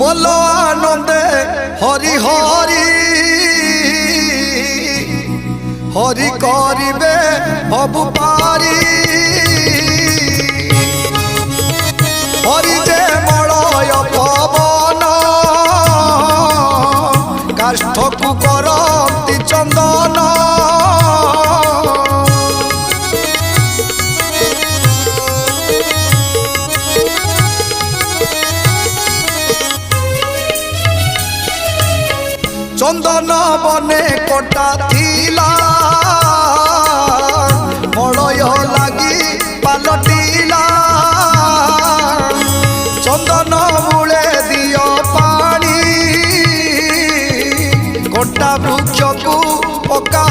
बोलो आनंदे हरि हरि हरि करिबे भव पारी हरि जे मलय पवन काष्ठकु करती चंदन चंदन बने कटा थिला मलय लगी पलटिला चंदन मूले दियो पानी कटा वृक्ष को पका